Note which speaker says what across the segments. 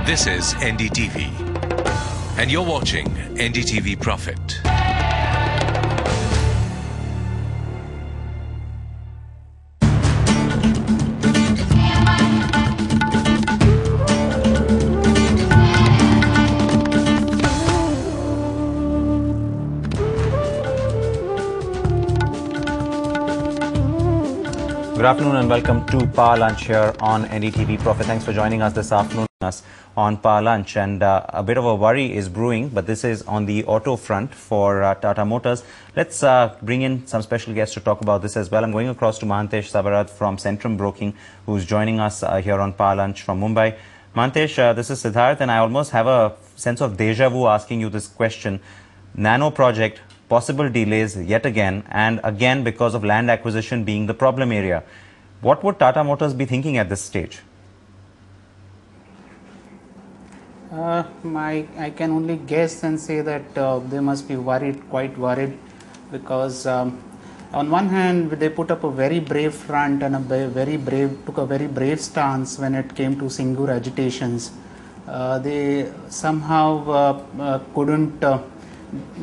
Speaker 1: This is NDTV, and you're watching NDTV Profit.
Speaker 2: Good afternoon and welcome to Power Lunch here on NDTV Profit. Thanks for joining us this afternoon on Power Lunch. And a bit of a worry is brewing, but this is on the auto front for Tata Motors. Let's bring in some special guests to talk about this as well. I'm going across to Mahantesh Sabarath from Centrum Broking, who's joining us here on Power Lunch from Mumbai. Mahantesh, this is Siddharth, and I almost have a sense of deja vu asking you this question. Nano project, possible delays yet again and again because of land acquisition being the problem area. What would Tata Motors be thinking at this stage?
Speaker 3: I can only guess and say that they must be quite worried, because on one hand they put up a very brave front and took a very brave stance when it came to Singur agitations. They somehow couldn't,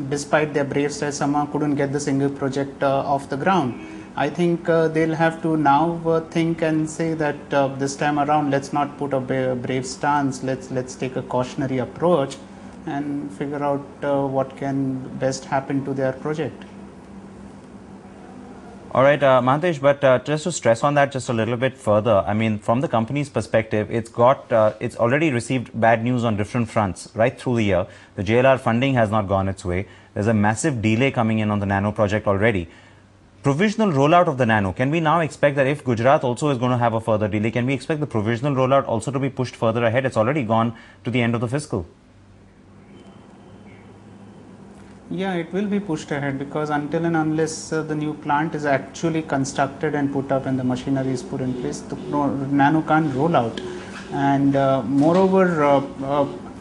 Speaker 3: despite their brave stance, somehow couldn't get the Singur project off the ground. I think they'll have to now think and say that this time around, let's not put a brave stance. Let's take a cautionary approach and figure out what can best happen to their project.
Speaker 2: All right, Mahantesh, but just to stress on that just a little bit further, I mean, from the company's perspective, it's already received bad news on different fronts right through the year. The JLR funding has not gone its way. There's a massive delay coming in on the Nano project already. Provisional rollout of the Nano, can we now expect that if Gujarat also is going to have a further delay, can we expect the provisional rollout also to be pushed further ahead? It's already gone to the end of the fiscal.
Speaker 3: Yeah, it will be pushed ahead, because until and unless the new plant is actually constructed and put up and the machinery is put in place, the Nano can't roll out. And moreover,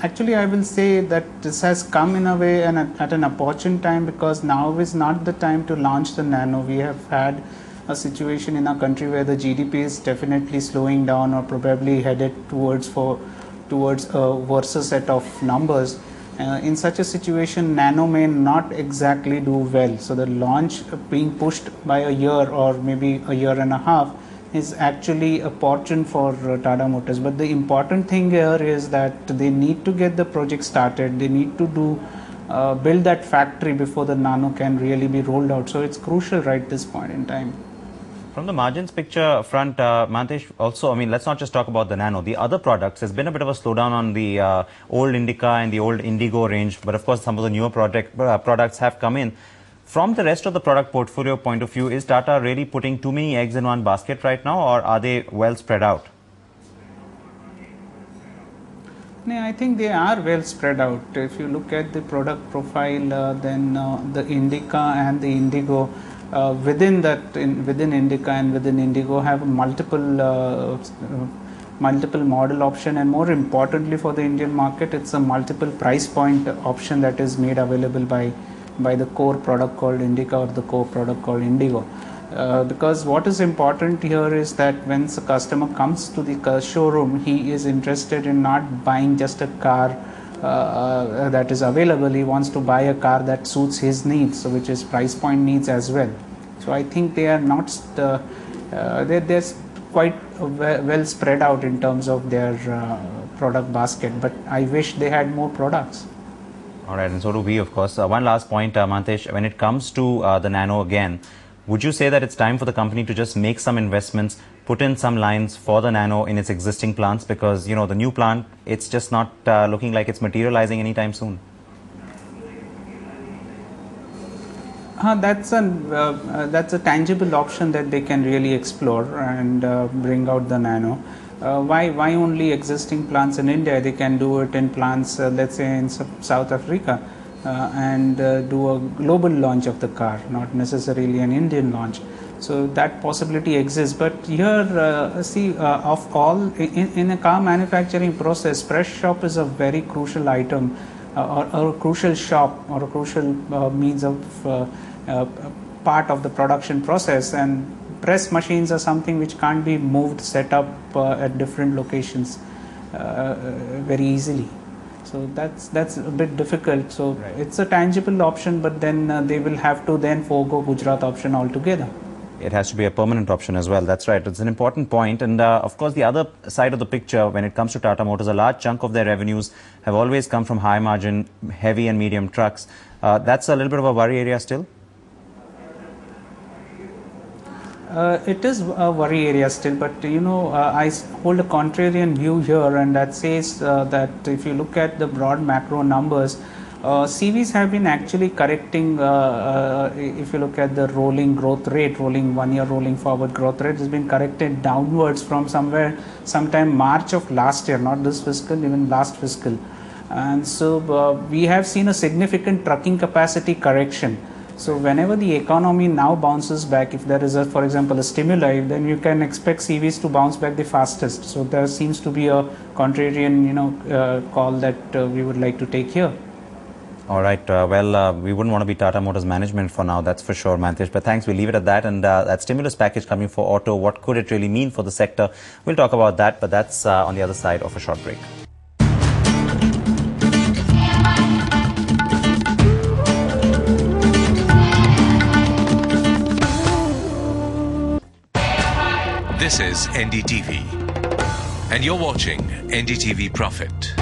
Speaker 3: actually I will say that this has come in a way and at an opportune time, because now is not the time to launch the Nano. We have had a situation in our country where the GDP is definitely slowing down or probably headed towards a worse set of numbers. In such a situation, Nano may not exactly do well. So the launch being pushed by a year or maybe a year and a half is actually a fortune for Tata Motors. But the important thing here is that they need to get the project started. They need to build that factory before the Nano can really be rolled out. So it's crucial right at this point in time.
Speaker 2: From the margins picture front, Mahantesh, also, I mean, let's not just talk about the Nano. The other products, there's been a bit of a slowdown on the old Indica and the old Indigo range. But of course, some of the newer products have come in. From the rest of the product portfolio point of view, is Tata really putting too many eggs in one basket right now, or are they well spread out?
Speaker 3: I think they are well spread out. If you look at the product profile, then the Indica and the Indigo, within Indica and within Indigo have multiple model option, and more importantly for the Indian market, it's a multiple price point option that is made available by the core product called Indica or the core product called Indigo. Because what is important here is that when the customer comes to the showroom, he is interested in not buying just a car that is available. He wants to buy a car that suits his needs, so which is price point needs as well. So I think they are not they're quite well spread out in terms of their product basket, but I wish they had more products.
Speaker 2: All right, and so do we, of course. One last point, Mahantesh, when it comes to the Nano again, would you say that it's time for the company to just make some investments, put in some lines for the Nano in its existing plants? Because, you know, the new plant, it's just not looking like it's materializing anytime soon.
Speaker 3: That's a tangible option that they can really explore and bring out the Nano. Why only existing plants in India? They can do it in plants, let's say in South Africa, and do a global launch of the car, not necessarily an Indian launch. So that possibility exists. But here, of all, in a car manufacturing process, press shop is a very crucial item, or a crucial shop, or a crucial means of part of the production process. And press machines are something which can't be moved, set up at different locations. very easily. So that's a bit difficult. So
Speaker 2: Right.
Speaker 3: it's a tangible option, but then they will have to then forego Gujarat option altogether.
Speaker 2: It has to be a permanent option as well. That's right. It's an important point. And of course, the other side of the picture, when it comes to Tata Motors, a large chunk of their revenues have always come from high margin, heavy and medium trucks. That's a little bit of a worry area still.
Speaker 3: It is a worry area still, but I hold a contrarian view here, and that says that if you look at the broad macro numbers, CVs have been actually correcting. If you look at the rolling growth rate, rolling 1 year rolling forward growth rate has been corrected downwards from sometime March of last year, not this fiscal, even last fiscal. And so we have seen a significant trucking capacity correction. So whenever the economy now bounces back, if there is for example, a stimuli, then you can expect CVs to bounce back the fastest. So there seems to be a contrarian, call that we would like to take here.
Speaker 2: All right. We wouldn't want to be Tata Motors management for now, that's for sure, Mantesh. But thanks, we'll leave it at that. And that stimulus package coming for auto, what could it really mean for the sector? We'll talk about that, but that's on the other side of a short break.
Speaker 1: This is NDTV, and you're watching NDTV Profit.